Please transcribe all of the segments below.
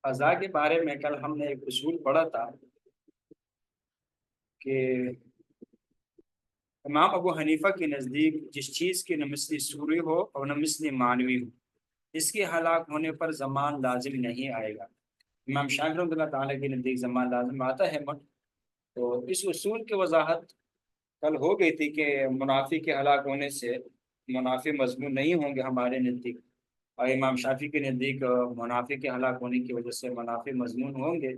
قضا کے بارے میں کل ہم نے ایک اصول پڑھا تھا کہ امام ابو حنیفہ کے نزدیک جس چیز کی نہ مثل سوری ہو اور نہ مثل معنوی ہو، اس کے ہلاک ہونے پر زمان لازم نہیں آئے گا۔ امام شافعی رحمۃ اللہ تعالیٰ کے نزدیک زمان لازم آتا ہے، تو اس اصول کی وضاحت کل ہو گئی تھی کہ منافی کے ہلاک ہونے سے منافی مضمون نہیں ہوں گے ہمارے نزدیک، اور امام شافعی کے نزدیک منافی کے ہلاک ہونے کی وجہ سے منافی مضمون ہوں گے۔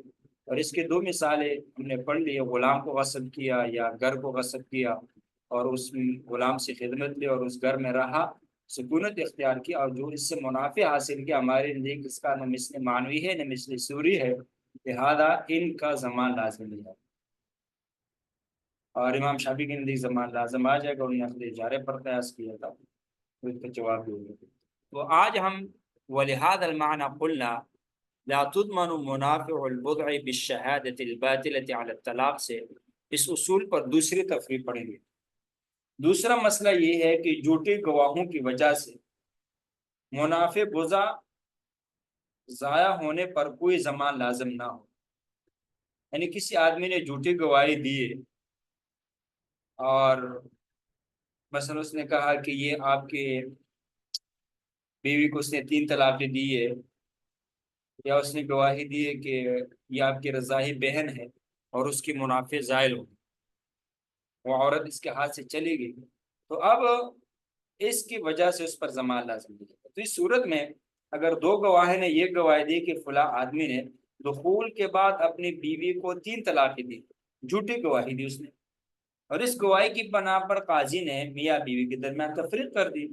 اور اس کے دو مثالیں ہم نے پڑھ لی، غلام کو غصب کیا یا گھر کو غصب کیا اور اس غلام سے خدمت لی اور اس گھر میں رہا، سکونت اختیار کی، اور جو اس سے منافع حاصل کیا، ہمارے نزدیک اس کا نہ مثل معنوی ہے نہ مثل سوری ہے، لہذا ان کا زمان لازم نہیں ہے۔ اور امام شافعی کے نزدیک زمان لازم آ جائے گا، انہوں نے اخذ اجارے پر قیاس کیا تھا، تو اس کا جواب دے گا۔ تو آج ہم وَلِهَذَا الْمَعْنَى قُلْنَا لَا تُضْمَنُ مُنَافِعُ الْبُضْعِ بِالشَّهَادَةِ الْبَاطِلَةِ عَلَى الطَّلَاقِ سے اس اصول پر دوسری تفریح پڑھیں گے۔ دوسرا مسئلہ یہ ہے کہ جھوٹے گواہوں کی وجہ سے منافع بضع ضائع ہونے پر کوئی زمان لازم نہ ہو، یعنی کسی آدمی نے جھوٹی گواہی دیے اور مثلا اس نے کہا کہ یہ آپ کے بیوی کو اس نے 3 طلاقیں دی ہے، یا اس نے گواہی دی ہے کہ یہ آپ کی رضاعی بہن ہے اور اس کی منافع زائل ہو، وہ عورت اس کے ہاتھ سے چلی گئی، تو اب اس کی وجہ سے اس پر زمان لازم نہیں ہے۔ تو اس صورت میں اگر دو گواہ نے یہ گواہی دی کہ فلاں آدمی نے دخول کے بعد اپنی بیوی کو 3 طلاقیں دی، جھوٹی گواہی دی اس نے، اور اس گواہی کی بنا پر قاضی نے میاں بیوی کے درمیان تفریق کر دی،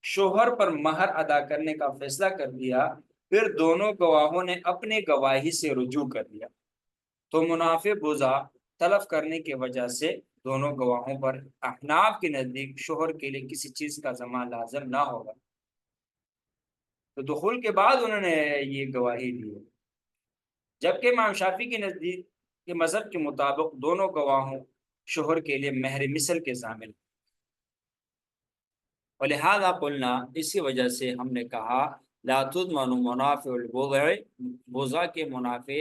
شوہر پر مہر ادا کرنے کا فیصلہ کر دیا، پھر دونوں گواہوں نے اپنے گواہی سے رجوع کر دیا، تو منافع بضع تلف کرنے کی وجہ سے دونوں گواہوں پر احناف کے نزدیک شوہر کے لیے کسی چیز کا زمان لازم نہ ہوگا۔ تو دخول کے بعد انہوں نے یہ گواہی دی، جبکہ امام شافعی کے نزدیک کے مذہب کے مطابق دونوں گواہوں شوہر کے لیے مہر مثل کے ضامن، ولہذا قلنا اسی وجہ سے ہم نے کہا لا تضمن منافع البضع، بضع کے منافع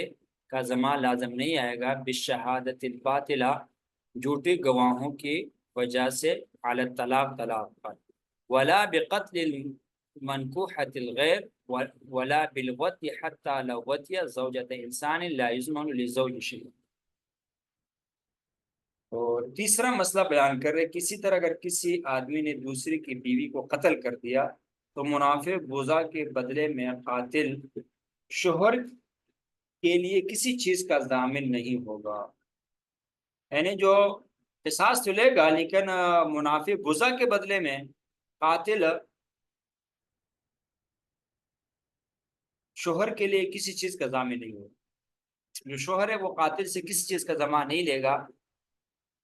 کا زمان لازم نہیں آئے گا بالشہادت الباطلہ، جھوٹے گواہوں کی وجہ سے، علی الطلاق، طلاق پر، ولا بقتل المنکوحۃ الغیر، ولا بالوطی حتی لو وطی زوجۃ انسان لا یضمن للزوج شیء۔ اور تیسرا مسئلہ بیان کر رہے، کسی طرح اگر کسی آدمی نے دوسری کی بیوی کو قتل کر دیا تو منافع بضع کے بدلے میں قاتل شوہر کے لیے کسی چیز کا ضامن نہیں ہوگا، یعنی جو قصاص تو لے گا لیکن منافع بضع کے بدلے میں قاتل شوہر کے لیے کسی چیز کا ضامن نہیں ہوگا، جو شوہر ہے وہ قاتل سے کسی چیز کا ضمان نہیں لے گا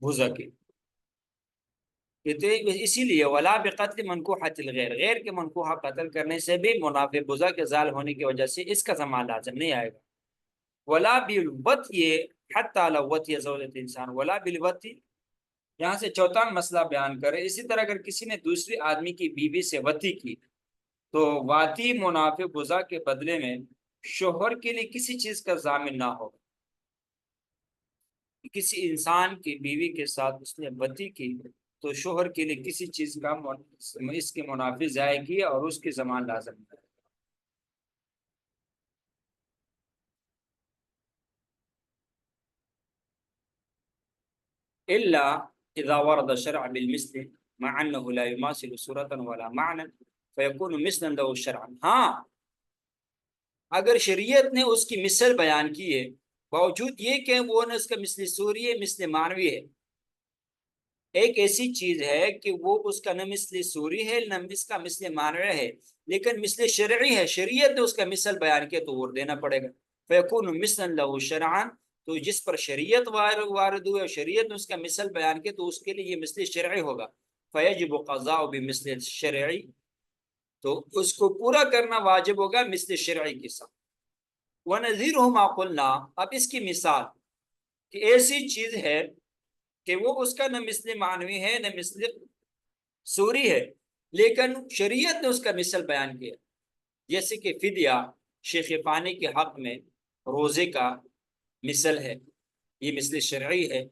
بضع کے، تو اسی لیے ولا بقتل منکوحۃ الغیر، غیر کے منکوحہ قتل کرنے سے بھی منافع بضع کے زال ہونے کی وجہ سے اس کا زمان لازم نہیں آئے گا، ولا بالوطی حتی لو وطی زوجۃ انسان، ولا بالوطی، یہاں سے چوتھا مسئلہ بیان کرے، اسی طرح اگر کسی نے دوسری آدمی کی بیوی سے وطی کی تو واطی منافع بضع کے بدلے میں شوہر کے لیے کسی چیز کا ضامن نہ ہو، کسی انسان کی بیوی کے ساتھ اس نے وطی کی تو شوہر کے لیے کسی چیز کا اس کے منافع ضائع کیا اور اس کے زمان لازم ہے۔ الا اذا ورد الشرع بالمثل مع انه لا يماثل صورة ولا معنى فيكون مثلا له شرعا، ہاں اگر شریعت نے اس کی مثل بیان کی ہے باوجود یہ کہ وہ نہ اس کا مثل صوری ہے مثل معنوی ہے، ایک ایسی چیز ہے کہ وہ اس کا نہ مثل صوری ہے نہ اس کا مثل معنوی ہے لیکن مثل شرعی ہے، شریعت نے اس کا مثل بیان کیا تو وہ دینا پڑے گا، فیکون مثلا له شرعا، تو جس پر شریعت وارد ہوئی اور شریعت نے اس کا مثل بیان کیا تو اس کے لیے یہ مثل شرعی ہوگا، فیجب قضاء بمثل شرعی، تو اس کو پورا کرنا واجب ہوگا مثل شرعی کے ساتھ۔ وَنَذِيرُهُ مَا قُلْنَا، اب اس کی مثال کہ ایسی چیز ہے کہ وہ اس کا نہ مثل معنوی ہے نہ مثل صوری ہے لیکن شریعت نے اس کا مثل بیان کیا، جیسے کہ فدیہ شیخ فانی کے حق میں روزے کا مثل ہے، یہ مثل شرعی ہے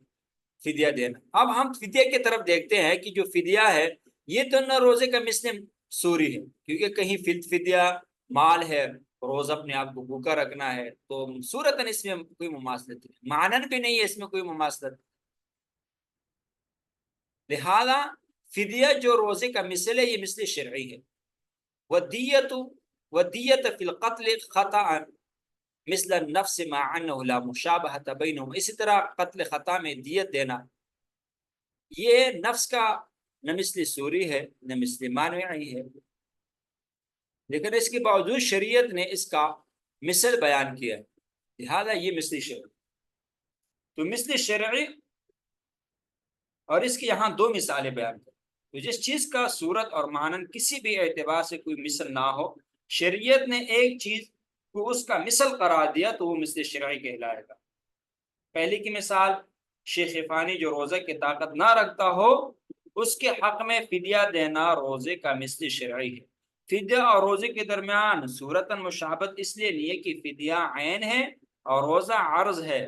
فدیہ دینا۔ اب ہم فدیہ کی طرف دیکھتے ہیں کہ جو فدیہ ہے یہ تو نہ روزے کا مثل سوری ہے، کیونکہ کہیں فدیہ مال ہے، روز اپنے آپ کو بھوکا رکھنا ہے، تو صورتاً اس میں کوئی مماثلت نہیں، معنن بھی نہیں ہے اس میں کوئی مماثلت۔ لہذا فدیہ جو روزے کا مثل ہے یہ مثل شرعی ہے۔ ودیت فی القتل خطأ مثل النفس مع انه لا مشابہۃ بینہم، اسی طرح قتل خطا میں دیت دینا یہ نفس کا نہ مثل سوری ہے نہ مثل مانوی ہے، لیکن اس کے باوجود شریعت نے اس کا مثل بیان کیا ہے، لہذا یہ مثل شرعی۔ تو مثل شرعی اور اس کی یہاں دو مثالیں بیان کریں، تو جس چیز کا صورت اور معنن کسی بھی اعتبار سے کوئی مثل نہ ہو، شریعت نے ایک چیز کو اس کا مثل قرار دیا تو وہ مثل شرعی کہلائے گا۔ پہلی کی مثال شیخ فانی جو روزہ کی طاقت نہ رکھتا ہو اس کے حق میں فدیہ دینا روزے کا مثل شرعی ہے۔ فدیہ اور روزے کے درمیان صورتاً مشابہت اس لیے نہیں ہے کہ فدیہ عین ہے اور روزہ عرض ہے،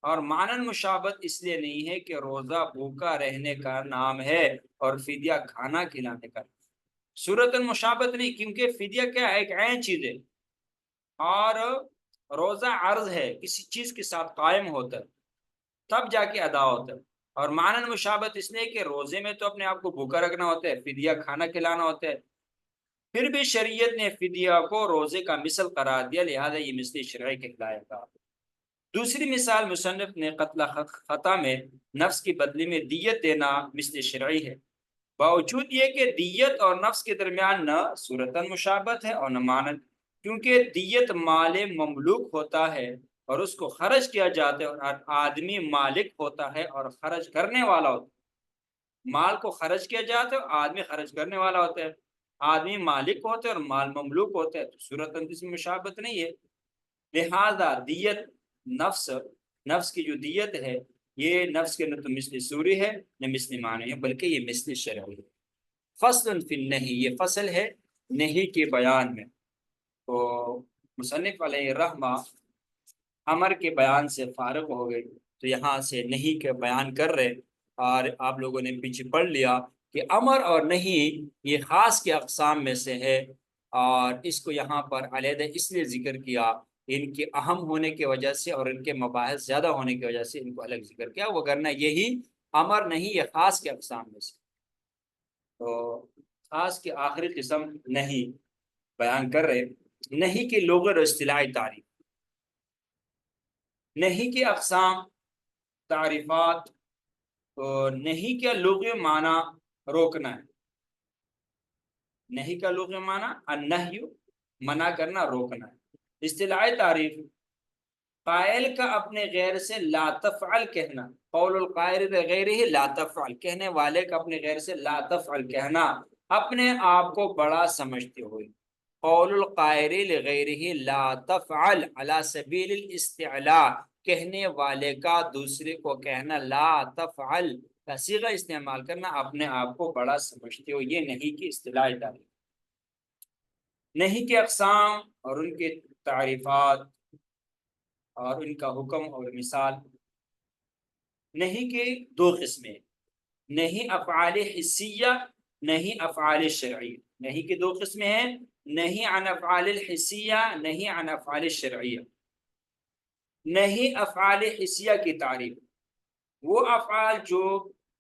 اور معنن مشابہت اس لیے نہیں ہے کہ روزہ بھوکا رہنے کا نام ہے اور فدیہ کھانا کھلانے کا۔ صورتاً مشابہت نہیں، کیونکہ فدیہ کیا ہے، ایک عین چیز ہے، اور روزہ عرض ہے، کسی چیز کے ساتھ قائم ہوتا ہے تب جا کے ادا ہوتا ہے، اور معنن مشابہت اس لیے کہ روزے میں تو اپنے آپ کو بھوکا رکھنا ہوتا ہے، فدیہ کھانا کھلانا ہوتا ہے، پھر بھی شریعت نے فدیہ کو روزے کا مثل قرار دیا، لہذا یہ مثل شرعی کہلائے گا۔ دوسری مثال مصنف نے قتل خطا میں نفس کی بدلے میں دیت دینا مثل شرعی ہے، باوجود یہ کہ دیت اور نفس کے درمیان نہ صورتاً مشابہت ہے اور نہ معنن، کیونکہ دیت مال مملوک ہوتا ہے اور اس کو خرچ کیا جاتا ہے، اور آدمی مالک ہوتا ہے اور خرچ کرنے والا ہوتا ہے۔ مال کو خرچ کیا جاتا ہے اور آدمی خرچ کرنے والا ہوتا ہے، آدمی مالک ہوتا ہے اور مال مملوک ہوتا ہے، تو صورتاً کسی مشابہت نہیں ہے، لہذا دیت نفس کی جو دیت ہے یہ نفس کے نہ تو مثل سوری ہے نہ مثل معنی ہے، بلکہ یہ مثل شرعی ہے۔ فصل فی النہی، یہ فصل ہے نہی کے بیان میں۔ تو مصنف علیہ الرحمہ امر کے بیان سے فارغ ہو گئے، تو یہاں سے نہی کے بیان کر رہے، اور آپ لوگوں نے پیچھے پڑھ لیا کہ امر اور نہی یہ خاص کے اقسام میں سے ہے، اور اس کو یہاں پر علیحدہ اس لیے ذکر کیا ان کے اہم ہونے کی وجہ سے اور ان کے مباحث زیادہ ہونے کی وجہ سے ان کو الگ ذکر کیا، وگرنہ یہی امر نہیں، یہ خاص کے اقسام میں سے۔ تو خاص کے آخری قسم نہیں بیان کر رہے، نہیں کی لغت اور اصطلاحی تعریف، نہیں کی اقسام تعریفات۔ تو نہیں کا لغوی معنی روکنا ہے، نہیں کا لغوی معنی النہی منع کرنا، روکنا ہے۔ اصطلاحی تعریف، قائل کا اپنے غیر سے لا تفعل کہنا، قول القائل غیرہ لا تفعل، کہنے والے کا اپنے غیر سے لا تفعل کہنا اپنے آپ کو بڑا سمجھتے ہوئے، قول القائل لغیرہ لا تفعل علی سبیل الاستعلاء، کہنے والے کا دوسرے کو کہنا لا تفعل کا صیغہ استعمال کرنا اپنے آپ کو بڑا سمجھتے ہو، یہ نہیں کی اصطلاحی تعریف۔ نہیں کے اقسام اور ان کے تعریفات اور ان کا حکم اور مثال۔ نہیں کے دو قسمیں، نہیں افعال حسیہ، نہیں افعال شرعیہ۔ نہیں کے دو قسمیں ہیں، نہیں عن افعال الحسیہ، نہیں عن افعال شرعیہ۔ نہیں افعال حسیہ کی تعریف، وہ افعال جو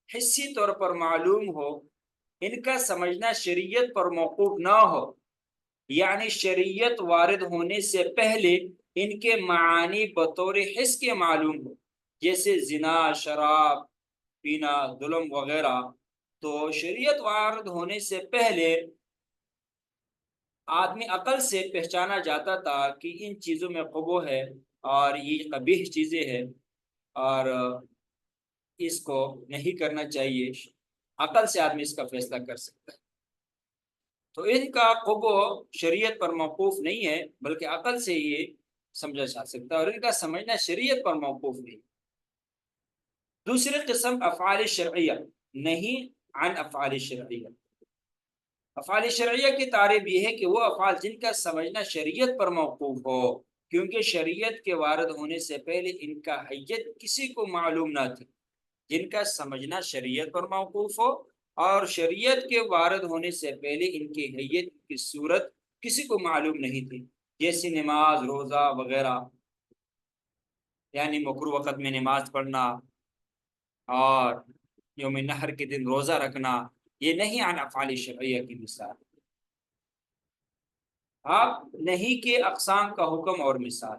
حسی طور پر معلوم ہو، ان کا سمجھنا شریعت پر موقوف نہ ہو، یعنی شریعت وارد ہونے سے پہلے ان کے معانی بطور حس کے معلوم ہو، جیسے زنا، شراب پینا، ظلم وغیرہ۔ تو شریعت وارد ہونے سے پہلے آدمی عقل سے پہچانا جاتا تھا کہ ان چیزوں میں قبح ہے اور یہ قبیح چیزیں ہیں اور اس کو نہیں کرنا چاہیے، عقل سے آدمی اس کا فیصلہ کر سکتا ہے۔ تو ان کا قبح شریعت پر موقوف نہیں ہے، بلکہ عقل سے یہ سمجھا جا سکتا ہے، اور ان کا سمجھنا شریعت پر موقوف نہیں۔ دوسری قسم افعال شرعیہ، نہیں عن افعال شرعیہ۔ افعال شرعیہ کی تعریف یہ ہے کہ وہ افعال جن کا سمجھنا شریعت پر موقوف ہو، کیونکہ شریعت کے وارد ہونے سے پہلے ان کا حیت کسی کو معلوم نہ تھی، جن کا سمجھنا شریعت پر موقوف ہو، اور شریعت کے وارد ہونے سے پہلے ان کی حیت کی صورت کسی کو معلوم نہیں تھی، جیسے نماز، روزہ وغیرہ، یعنی مکروہ وقت میں نماز پڑھنا اور یوم نحر کے دن روزہ رکھنا، یہ نہیں عن افعال شرعیہ کی مثال۔ آپ نہیں کے اقسام کا حکم اور مثال،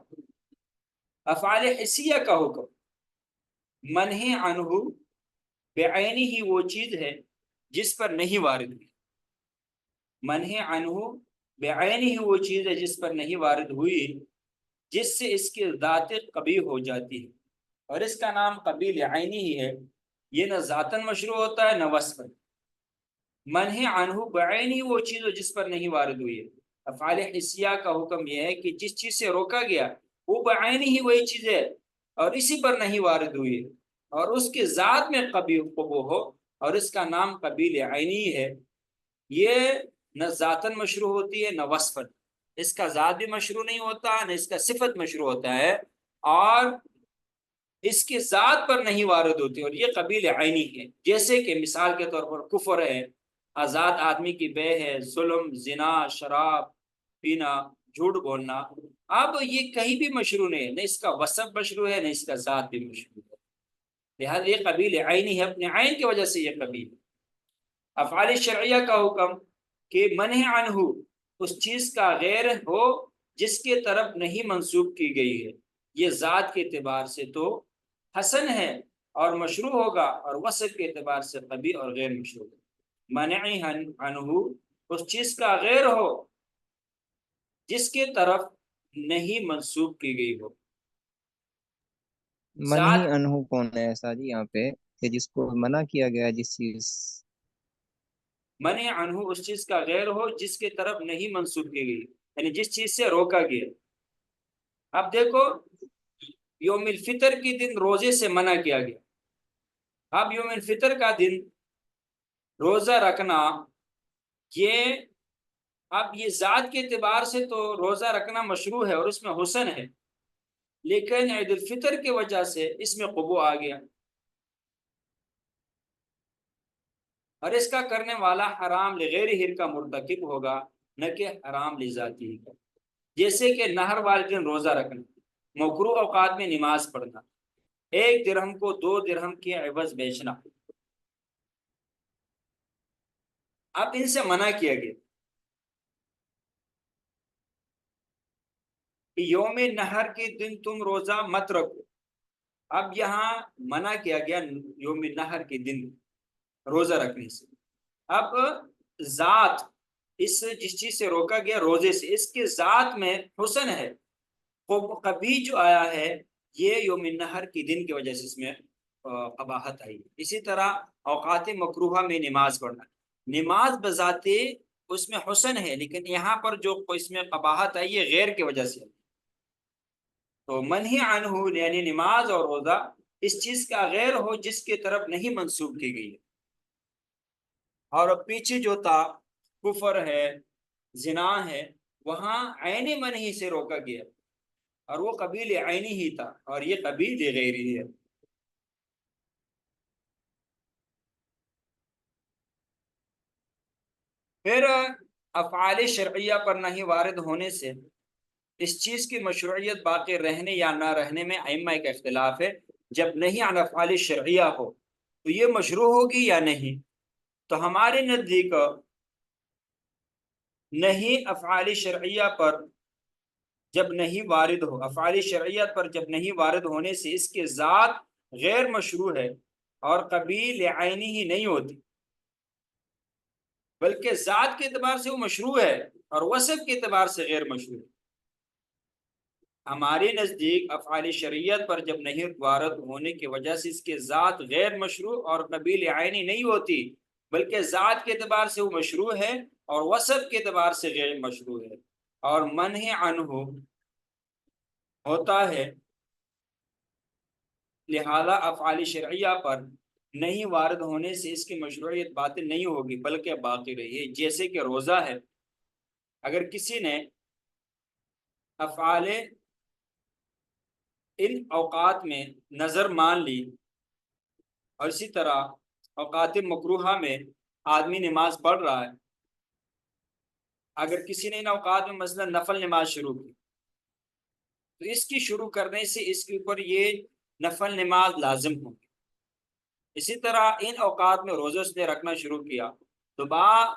افعال حسیہ کا حکم، منہی عنہ بعینی ہی وہ چیز ہے جس پر نہیں وارد ہوئی، منہی عنہ بعینی ہی وہ چیز ہے جس پر نہیں وارد ہوئی، جس سے اس کی ذات قبیح ہو جاتی ہے، اور اس کا نام قبیح عینی ہی ہے، یہ نہ ذاتن مشروع ہوتا ہے نہ وصفن۔ منہی عنہ بعینی وہ چیز ہو جس پر نہیں وارد ہوئی ہے۔ افعال حسیہ کا حکم یہ ہے کہ جس چیز سے روکا گیا وہ بعینی ہی وہی چیز ہے اور اسی پر نہیں وارد ہوئی ہے، اور اس کے ذات میں قبیح ہو، اور اس کا نام قبیح عینی ہے، یہ نہ ذاتن مشروع ہوتی ہے نہ وصفن، اس کا ذات بھی مشروع نہیں ہوتا نہ اس کا صفت مشروع ہوتا ہے، اور اس کی ذات پر نہیں وارد ہوتی، اور یہ قبیح عینی ہے۔ جیسے کہ مثال کے طور پر کفر ہے، آزاد آدمی کی بے ہے، ظلم، زنا، شراب پینا، جھوٹ بولنا، اب یہ کہیں بھی مشروع نہیں ہے، نہ اس کا وصف مشروع ہے نہ اس کا ذات بھی مشروع ہے، لہذا یہ قبیح عینی ہے، اپنے عین کی وجہ سے یہ قبیح۔ افعال شرعیہ کا حکم کہ منع عنہ اس چیز کا غیر ہو جس کے طرف نہیں منسوب کی گئی ہے، یہ ذات کے اعتبار سے تو حسن ہے اور مشروع ہوگا، اور وصف کے اعتبار سے قبیح اور غیر مشروع ہے۔ منع عنہ اس چیز کا غیر ہو جس کے طرف نہیں منسوب کی گئی ہو، منہی ذات عنہ کون ہے ایسا جی یہاں پہ کہ جس کو منع کیا گیا جس چیز؟ منع عنہ اس چیز کا غیر ہو جس کے طرف نہیں منسوب کی گئی، یعنی جس چیز سے روکا گیا۔ اب دیکھو، یوم الفطر کے دن روزے سے منع کیا گیا، اب یوم الفطر کا دن روزہ رکھنا، یہ اب یہ ذات کے اعتبار سے تو روزہ رکھنا مشروع ہے اور اس میں حسن ہے، لیکن عید الفطر کی وجہ سے اس میں قبو آ گیا، اور اس کا کرنے والا حرام لغیر ہر کا مرتکب ہوگا، نہ کہ حرام لذاتی ہی کا۔ جیسے کہ نہر والے دن روزہ رکھنا، مکروہ اوقات میں نماز پڑھنا، 1 درہم کو 2 درہم کے عوض بیچنا، اب ان سے منع کیا گیا کہ یوم نہر کے دن تم روزہ مت رکھو، اب یہاں منع کیا گیا یوم نہر کے دن روزہ رکھنے سے۔ اب ذات اس جس چیز سے روکا گیا روزے سے، اس کے ذات میں حسن ہے، کبھی جو آیا ہے یہ یوم نہر کے دن کی وجہ سے اس میں قباحت آئی۔ اسی طرح اوقات مکروہہ میں نماز پڑھنا، نماز بذات اس میں حسن ہے، لیکن یہاں پر جو اس میں قباحت آئی ہے غیر کی وجہ سے، تو منہی عنہ یعنی نماز اور روزہ اس چیز کا غیر ہو جس کی طرف نہیں منسوب کی گئی ہے، اور پیچھے جو تھا کفر ہے، زنا ہے، وہاں عین منہی سے روکا گیا، اور وہ قبیل عینی ہی تھا، اور یہ قبیل غیری ہے۔ پھر افعال شرعیہ پر نہیں وارد ہونے سے اس چیز کی مشروعیت باقی رہنے یا نہ رہنے میں ائمہ کا اختلاف ہے۔ جب نہیں عن افعال شرعیہ ہو تو یہ مشروع ہوگی یا نہیں، تو ہمارے نزدیک نہیں افعال شرعیہ پر جب نہیں وارد ہو، افعال شرعیت پر جب نہیں وارد ہونے سے اس کے ذات غیر مشروع ہے اور قبیل عینی ہی نہیں ہوتی، بلکہ ذات کے اعتبار سے وہ مشروع ہے اور وصف کے اعتبار سے غیر مشروع ہے۔ ہمارے نزدیک افعال شریعت پر جب نہیں وارد ہونے کی وجہ سے اس کے ذات غیر مشروع اور قبیل عینی نہیں ہوتی، بلکہ ذات کے اعتبار سے وہ مشروع ہے اور وصف کے اعتبار سے غیر مشروع ہے، اور منع عنہ ہوتا ہے، لہذا افعال شرعیہ پر نہیں وارد ہونے سے اس کی مشروعیت باطل نہیں ہوگی بلکہ باقی رہی ہے۔ جیسے کہ روزہ ہے، اگر کسی نے افعال ان اوقات میں نظر مان لی، اور اسی طرح اوقات مکروہہ میں آدمی نماز پڑھ رہا ہے، اگر کسی نے ان اوقات میں مثلا نفل نماز شروع کی تو اس کی شروع کرنے سے اس کے اوپر یہ نفل نماز لازم ہوگی۔ اسی طرح ان اوقات میں روزہ اس نے رکھنا شروع کیا تو بعد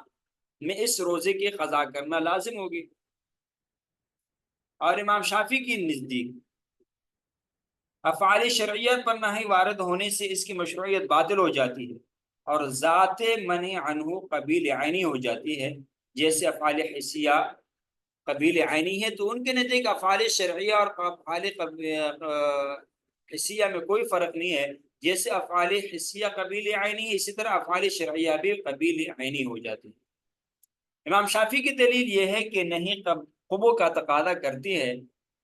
میں اس روزے کی قضا کرنا لازم ہوگی۔ اور امام شافعی کی نزدیک افعال شرعیت پر نہی وارد ہونے سے اس کی مشروعیت باطل ہو جاتی ہے اور ذات منع عنہ قبیل عینی ہو جاتی ہے، جیسے افعال حسیہ قبیل عینی ہے تو ان کے نزدیک افعال شرعیہ اور افعال حسیہ میں کوئی فرق نہیں ہے، جیسے افعال حسیہ قبیل عینی ہے اسی طرح افعال شرعیہ بھی قبیل عینی ہو جاتی ہے۔ امام شافعی کی دلیل یہ ہے کہ نہیں قبو کا تقاضا کرتی ہے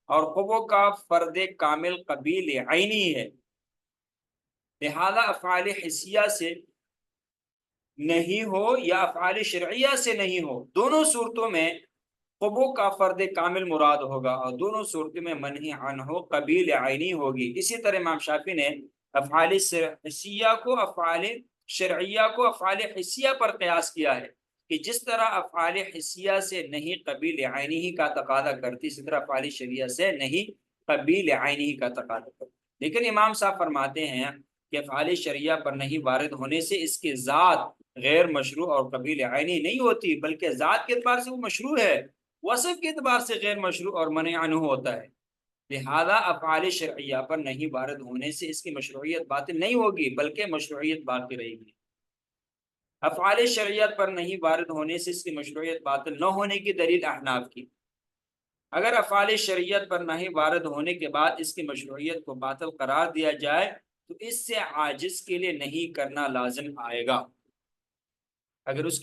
اور قبو کا فرد کامل قبیل عینی ہے، لہذا افعال حسیہ سے نہیں ہو یا افعال شرعیہ سے نہیں ہو، دونوں صورتوں میں قبو کا فرد کامل مراد ہوگا اور دونوں صورتوں میں منہی عنہ قبیل عینی ہوگی۔ اسی طرح امام شافعی نے افعال حسیہ کو افعال شرعیہ کو افعال حسیہ پر قیاس کیا ہے کہ جس طرح افعال حسیہ سے نہیں قبیل عینی ہی کا تقاضا کرتی، اسی طرح افعال شرعیہ سے نہیں قبیل عینی ہی کا تقاضا کرتی۔ لیکن امام صاحب فرماتے ہیں کہ افعال شرعیہ پر نہیں وارد ہونے سے اس کی ذات غیر مشروع اور قبیل عینی نہیں ہوتی، بلکہ ذات کے اعتبار سے وہ مشروع ہے، وصف کے اعتبار سے غیر مشروع اور منع عنہ ہوتا ہے، لہذا افعال شرعیہ پر نہیں وارد ہونے سے اس کی مشروعیت باطل نہیں ہوگی بلکہ مشروعیت باقی رہے گی۔ افعال شرعیت پر نہیں وارد ہونے سے اس کی مشروعیت باطل نہ ہونے کی دلیل احناف کی، اگر افعال شرعیت پر نہیں وارد ہونے کے بعد اس کی مشروعیت کو باطل قرار دیا جائے تو اس سے عاجز کے لیے نہیں کرنا لازم آئے گا، اگر اس کی